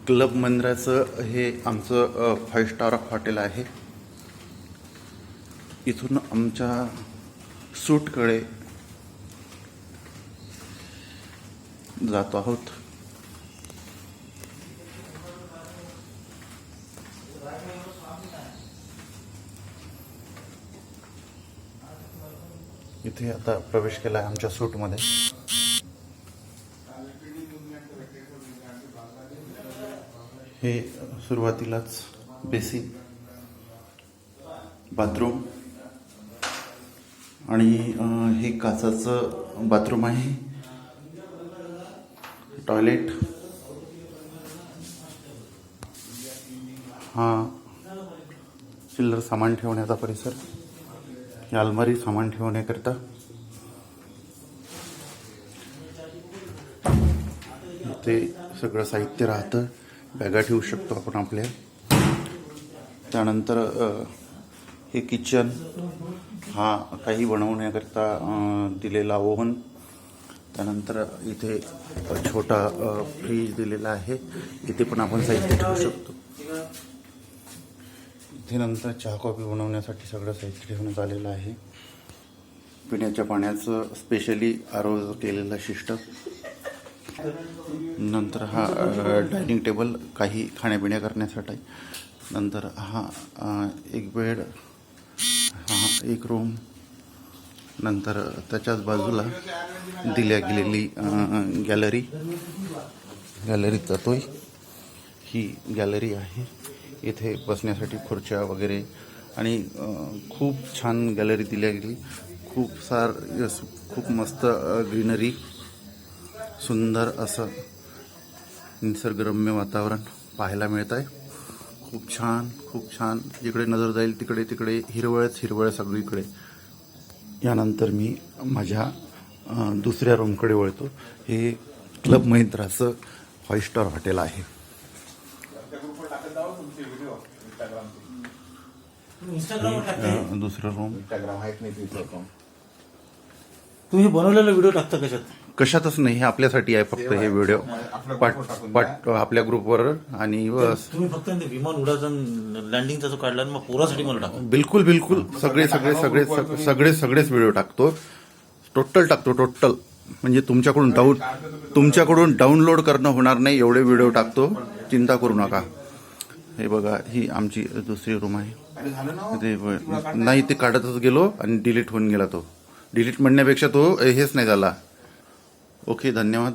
Club मंदिराचं हे आमचं 5 स्टार हॉटेल आहे। इथून आमच्या सूटकडे जातो आहोत। इथे आता प्रवेश केला आहे आमच्या सूटमध्ये। हे सुरुवातीलाच बेसिन, बाथरूम आणि हे काचाचं बाथरूम आहे, टॉयलेट, हा चिल्लर सामान ठेवण्याचा परिसर, ही अलमारी सामान ठेवण्याकरता, इथे सगळं साहित्य राहतं, बॅगा ठेवू शकतो आपण आपल्या। त्यानंतर हे किचन, हा काही बनवण्याकरता दिलेला ओव्हन। त्यानंतर इथे छोटा फ्रीज दिलेला आहे, इथे पण आपण साहित्य ठेवू शकतो। इथे नंतर चहा कॉफी बनवण्यासाठी सगळं साहित्य ठेवण्यात आलेलं आहे। पिण्याच्या पाण्याचं स्पेशली आरो केलेला सिस्टम। नंतर हा डायनिंग टेबल काही खाण्यापिण्या करण्यासाठी। नंतर हा एक बेड, हा एक रूम। नंतर त्याच्याच बाजूला दिल्या गेलेली गॅलरीत जातोय। ही गॅलरी आहे, इथे बसण्यासाठी खुर्च्या वगैरे आणि खूप छान गॅलरी दिल्या गेली। खूप मस्त ग्रीनरी, सुंदर असं निसर्गरम्य वातावरण पाहायला मिळत आहे। खूप छान, जिकडे नजर जाईल तिकडे हिरवळ सगळीकडे। यानंतर मी माझ्या दुसऱ्या रूमकडे वळतो। हे क्लब महिंद्राचं 5 स्टार हॉटेल आहे। दुसरं रूम। तुम्ही बनवलेला व्हिडिओ टाकता कशातच नाही, हे आपल्यासाठी आहे फक्त। हे व्हिडिओ पाठ आपल्या ग्रुपवर आणि बस। तुम्ही फक्त विमान उडायचं लँडिंगचा जो काढला मग पोरासाठी मला टाका। बिलकुल सगळेच व्हिडिओ टाकतो, टोटल म्हणजे तुमच्याकडून डाउनलोड करणं होणार नाही एवढे व्हिडिओ टाकतो, चिंता करू नका। हे बघा, ही आमची दुसरी रूम आहे। नाही, ते काढतच गेलो आणि डिलीट होऊन गेला तो। डिलीट म्हणण्यापेक्षा तो हेच नाही झाला। ओके, धन्यवाद।